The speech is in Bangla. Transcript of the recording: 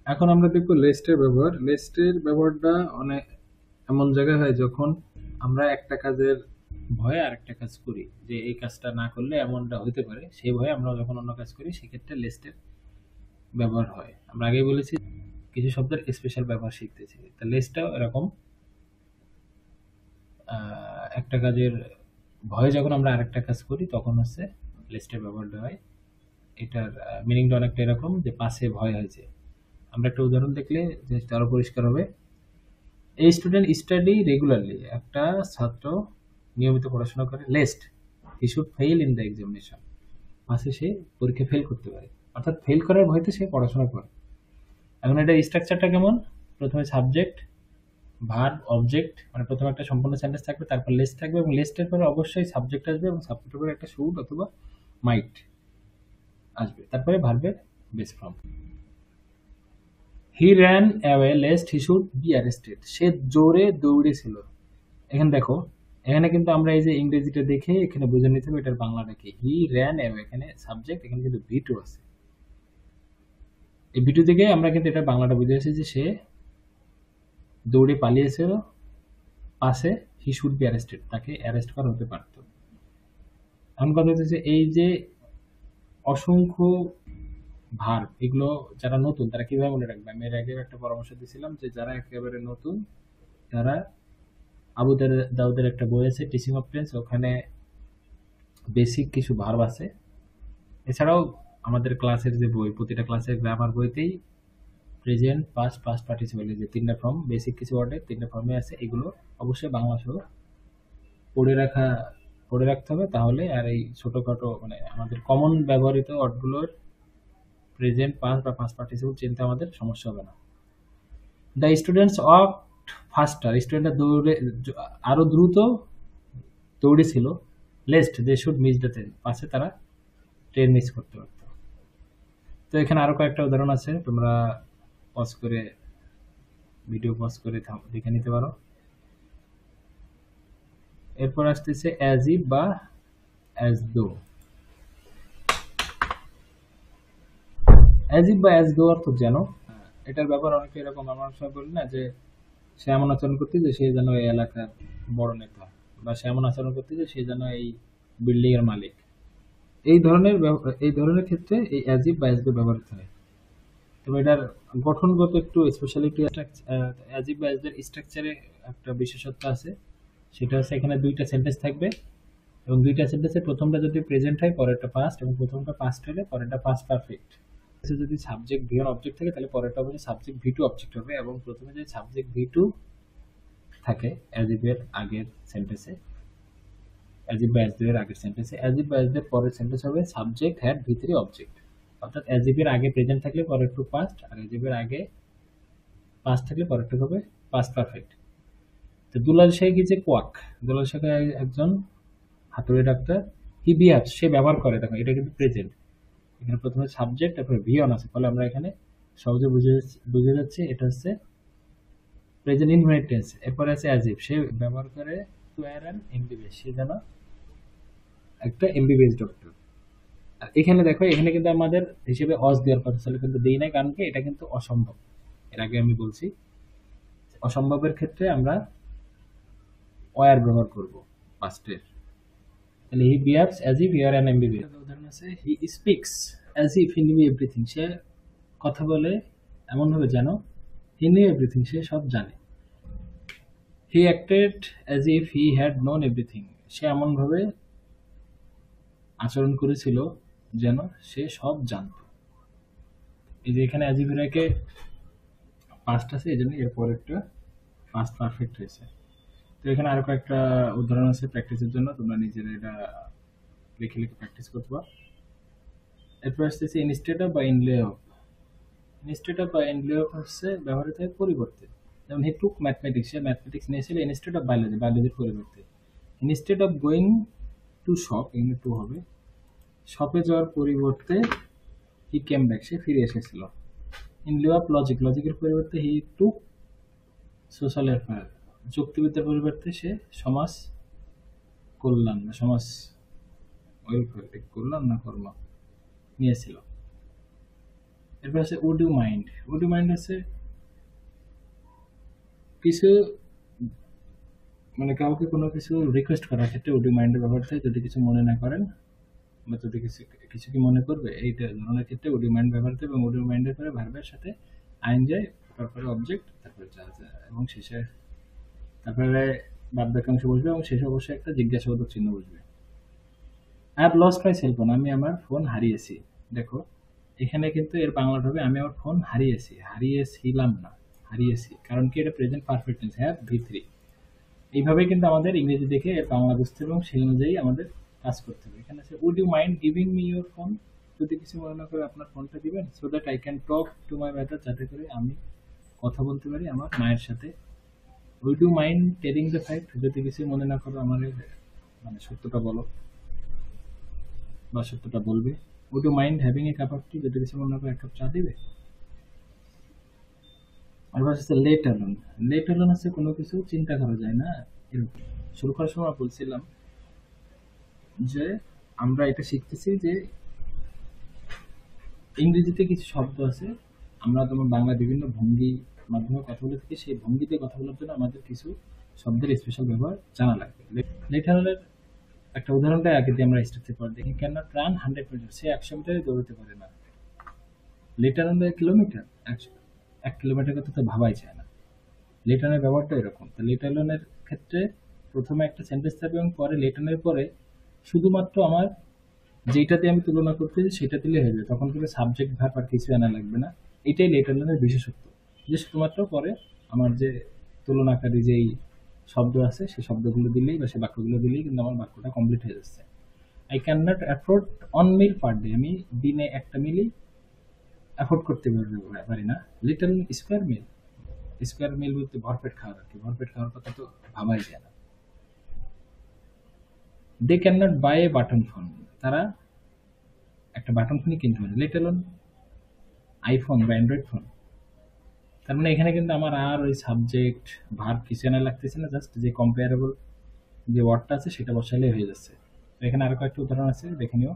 এখন আমরা দেখব লেস্টের ব্যবহার। লেস্টের ব্যবহারটা অনেক এমন জায়গায় হয় যখন আমরা একটা কাজের ভয়ে আরেকটা কাজ করি, যে এই কাজটা না করলে এমনটা হইতে পারে, সেই ভয়ে আমরা যখন অন্য কাজ করি সেক্ষেত্রে লেস্টের ব্যবহার হয়। আমরা আগেই বলেছি কিছু শব্দের স্পেশাল ব্যবহার শিখতেছি, তা লেসটাও এরকম। একটা কাজের ভয়ে যখন আমরা আরেকটা কাজ করি তখন হচ্ছে লেস্টের ব্যবহারটা হয়। এটার মিনিংটা অনেকটা এরকম যে পাশে ভয় হয়েছে। আমরা একটা উদাহরণ দেখলে জিনিসটা আরো পরিষ্কার হবে। এই স্টুডেন্ট স্টাডি রেগুলারলি, একটা ছাত্র নিয়মিত পড়াশোনা করে, least he should fail in the examination, পাশে সে পরীক্ষা ফেল করতে পারে, অর্থাৎ ফেল করার ভয়তে সে পড়াশোনা করে। এখন এটা স্ট্রাকচারটা কেমন? প্রথমে সাবজেক্ট, ভার্ব, অবজেক্ট, মানে প্রথমে একটা সম্পূর্ণ সেন্টেন্স থাকবে, তারপর লেস থাকবে, এবং লেসটার পরে অবশ্যই সাবজেক্ট আসবে, এবং সাবজেক্টের পরে একটা শুড অথবা মাইট আসবে, তারপরে ভার্বের base form. He ran away lest he should be arrested, সে জোরে দৌড়েছিল। এখানে দেখো, এখানে কিন্তু আমরা এই যে ইংরেজিটা দেখে এখানে বুঝে নিতে হবে এটার বাংলাটা কি। হি র্যান অ্যাওয়ে, এখানে সাবজেক্ট, এখানে কিন্তু ভি2 আছে। এই ভি2 থেকে আমরা কিন্তু এটা বাংলাটা বুঝে আসি যে সে দৌড়ে পালিয়েছিল, পাশে হি শুড বি অ্যারেস্টেড, তাকে অ্যারেস্ট করা হতে পারত। এখন কথা হচ্ছে এই যে অসংখ্য ভার্ব, এগুলো যারা নতুন তারা কিভাবে মনে রাখবে? আমি এর আগে একটা পরামর্শ দিয়েছিলাম যে যারা একেবারে নতুন তারা আবু দাউদের একটা বই আছে টিচিং অফ টেন্স, ওখানে বেসিক কিছু ভার্ব আছে। এছাড়াও আমাদের ক্লাসের যে বই, প্রতিটা ক্লাসের গ্রামার বইতেই প্রেজেন্ট, পাস্ট, পাস্ট পার্টিসিপল, যে তিনটা ফর্ম, বেসিক কিছু ওয়ার্ডের তিনটা ফর্মে আছে। এগুলো অবশ্যই বাংলা সহ পড়ে রাখা, পড়ে রাখতে হবে, তাহলে আর এই ছোটখাটো মানে আমাদের কমন ব্যবহৃত ওয়ার্ডগুলোর প্রেজেন্ট, পাস্ট বা পাস্ট পার্টিসিপল চিনতে আমাদের সমস্যা হবে না। দ্য স্টুডেন্টস ওয়াকড ফাস্টার, স্টুডেন্টরা দৌড়ে আরো দ্রুত দৌড়েছিল। Lest they should miss the train, পাশে তারা ট্রেন মিস করতে পারত। তো এখানে আরো কয়েকটা উদাহরণ আছে, তোমরা পজ করে, ভিডিও পজ করে দেখে নিতে পারো। এরপর আসতেছে অ্যাজ ইফ বা অ্যাজ দো। অ্যাজ ইফ বা অ্যাজ দো অর্থ যেন। এটার ব্যাপার অনেকে এরকম, আমরা অনেক সময় বলি না যে সে এমন আচরণ করতে যে সে যেন এই এলাকার বড় নেতা, বা সে এমন আচরণ করতে যে সে যেন এই বিল্ডিং এর মালিক। এই ধরনের ক্ষেত্রে এই অ্যাজ ইফ বা অ্যাজ দো ব্যবহৃত হয়। তবে এটার গঠনগত একটু স্পেশালিটি, অ্যাজ ইফ বা অ্যাজ দো স্ট্রাকচারে একটা বিশেষত্ব আছে। সেটা হচ্ছে এখানে দুইটা সেন্টেন্স থাকবে, এবং দুইটা সেন্টেন্সের প্রথমটা যদি প্রেজেন্ট হয় পরেরটা পাস্ট, এবং প্রথমটা পাস্ট হলে পরেরটা পাস্ট পারফেক্ট। যদি সাবজেক্ট ভি ওয়ান অবজেক্ট থাকে তাহলে পরেরটা অবশ্যই সাবজেক্ট ভি টু অবজেক্ট হবে, এবং প্রথমে যদি সাবজেক্ট ভি টু থাকে অ্যাজ ইফ এর আগের সেন্টেন্সে, অ্যাজ ইফ বা অ্যাজ এর আগের সেন্টেন্সে, অ্যাজ ইফ বা অ্যাজ এর পরের সেন্টেন্স হবে subject had V three object. অর্থাৎ অ্যাজ ইফ এর আগে প্রেজেন্ট থাকলে পরের টু পাস্ট, আর অ্যাজ ইফ এর আগে পাস্ট থাকলে পরের টু হবে পাস্ট পারফেক্ট। তো দুলাল শেখ ইজ এ কোয়াক, দুলাল শেখ একজন হাতুড়ি ডাক্তার। হি বিহেভস, সে ব্যবহার করে, দেখো এটা কিন্তু প্রেজেন্ট, এখানে প্রথমে সাবজেক্ট তারপরে ভি অন আছে, ফলে আমরা এখানে সহজে বুঝে যাচ্ছে এটা হচ্ছে প্রেজেন্ট ইনফিনিট টেন্স। এরপরে আছে অ্যাজ ইফ, সে ব্যবহার করে টু ওয়্যার অ্যান এমবিবিএস, সে যেন একটা এমবিবিএস ডক্টর। আর এখানে দেখো, এখানে কিন্তু আমাদের হিসেবে অস দেওয়ার কথা ছিল, কিন্তু দেই নাই, কারণ কি এটা কিন্তু অসম্ভব। এর আগে আমি বলছি অসম্ভবের ক্ষেত্রে আমরা ওয়ার ব্যবহার করব পাস্টের। তাহলে he behaves as if he are an MBBS. উদাহরণ আছে he speaks as if he knew everything, সে কথা বলে এমন ভাবে যেন হি নিউ এভরিথিং, সে সব জানে। He acted as if he had known everything, সে এমন ভাবে আচরণ করেছিল যেন সে সব জানত। এই যে এখানে অ্যাজ ইফ এর আগে পাস্ট আছে, এই জন্য এর পরেরটা পাস্ট পারফেক্ট হয়েছে। তো এখানে আরো কয়েকটা উদাহরণ আছে প্র্যাকটিসের জন্য, তোমরা নিজেরা এটা লিখে লিখে প্র্যাকটিস করতে পারো। এরপর আসতেছে ইনস্টেড অফ বা ইনলে অফ। ইনস্টেড অফ বা ইনলে অফ হচ্ছে ব্যবহৃত হয় পরিবর্তে। যেমন হি টুক ম্যাথমেটিক্স, সে ম্যাথমেটিক্স নিয়েছিল ইনস্টেড অফ বায়োলজি, বায়োলজির পরিবর্তে। Instead of going to shop, এখানে টু হবে, শপে যাওয়ার পরিবর্তে হি কেম ব্যাক, সে ফিরে এসেছিল। ইন লিউ অফ লজিক, লজিকের পরিবর্তে হি টুক সোশ্যাল ওয়েলফেয়ার, যুক্তিবিদ্যার পরিবর্তে সে সমাজ কল্যাণ বা সমাজ ওয়েলফেয়ার, কল্যাণ না কর্ম নিয়েছিল। এরপর আছে would you mind. Would you mind আছে কিছু মানে কাউকে কোনো কিছু রিকোয়েস্ট করার ক্ষেত্রে উড ইউ মাইন্ডের ব্যবহার হয়, যদি কিছু মনে না করেন বা যদি কিছু কিছু কি মনে করবে এই ধরনের ক্ষেত্রে উড ইউ মাইন্ড ব্যবহার হয়, এবং উড ইউ মাইন্ডের পরে ভার্বের সাথে আইন যায়, তারপরে অবজেক্ট, তারপরে এবং শেষে তারপরে বাদ বাক্যাংশ বসবে এবং শেষে অবশ্যই একটা জিজ্ঞাসাবোধক চিহ্ন বসবে। I have lost my cell phone, আমি আমার ফোন হারিয়েছি। দেখো এখানে কিন্তু এর বাংলাটা হবে আমি আমার ফোন হারিয়েছি, হারিয়েছিলাম না, হারিয়েছি। কারণ কি এটা present perfect tense, have V3। এইভাবেই কিন্তু আমাদের ইংরেজি দেখে এর বাংলা বুঝতে হবে এবং সেই অনুযায়ী আমাদের কাজ করতে হবে। এখানে আছে would you mind giving me your phone, যদি কিছু মনে না করে আপনার ফোনটা দিবেন, so that I can talk to my mother, যাতে করে আমি কথা বলতে পারি আমার মায়ের সাথে। Would you mind telling the fact, যদি কিছু মনে না করো আমার মানে সত্যটা বলো বা সত্যটা বলবে। Would you mind having a cup of tea, যদি কিছু মনে না করে এক কাপ চা দিবে। আর হচ্ছে লেট অ্যালোন। লেট অ্যালোন হচ্ছে কোনো কিছু চিন্তা করা যায় না এরকম। শুরু করার সময় বলছিলাম যে আমরা এটা শিখতেছি যে ইংরেজিতে কিছু শব্দ আছে, আমরা যেমন বাংলা বিভিন্ন ভঙ্গি মাধ্যমে কথা বলে থাকি, সেই ভঙ্গিতে কথা বলার জন্য আমাদের কিছু শব্দের স্পেশাল ব্যবহার জানা লাগবে। লেট অ্যালোনের একটা উদাহরণটা আগে দিয়ে আমরা স্ট্রাকচার পর দেখি। ক্যান নট রান 100 মিটার, সে 100 মিটারে দৌড়তে পারে না। লেট অ্যালোন কিলোমিটার, 1 কিলোমিটার কথা তো ভাবাই যায় না। লেট অনের ব্যবহারটা এরকম। তো লেট অনের ক্ষেত্রে প্রথমে একটা সেন্টেন্স থাকবে এবং পরে লেট অনের পরে শুধুমাত্র আমার যেটা দিয়ে আমি তুলনা করতেছি সেটা দিলে হয়ে যাবে, তখন কিন্তু সাবজেক্ট ভার্ব আর কিছু আনা লাগবে না। এটাই লেট অনের বিশেষত্ব, যে শুধুমাত্র পরে আমার যে তুলনাকারী যেই শব্দ আছে সেই শব্দগুলো দিলেই বা সেই বাক্যগুলো দিলেই কিন্তু আমার বাক্যটা কমপ্লিট হয়ে যাচ্ছে। I can not afford on meal per day, আমি দিনে একটা মিলই অ্যাফোর্ড করতে পারি না। Little square meal, square meal বলতে ভরপেট খাওয়ার আর কি, ভরপেট খাওয়ার কথা তো ভাবাই যায় না। They can not buy a button phone, তারা একটা বাটন ফোনই কিনতে পারে, লেট অ্যালোন আইফোন বা অ্যান্ড্রয়েড ফোন। তার মানে এখানে কিন্তু আমার আর ওই সাবজেক্ট ভার্ব কিছু না লাগতেছে না, জাস্ট যে কম্পেয়ারেবল যে ওয়ার্ডটা আছে সেটা বসাইলে হয়ে যাচ্ছে। তো এখানে আরো কয়েকটা উদাহরণ আছে, দেখে নিও।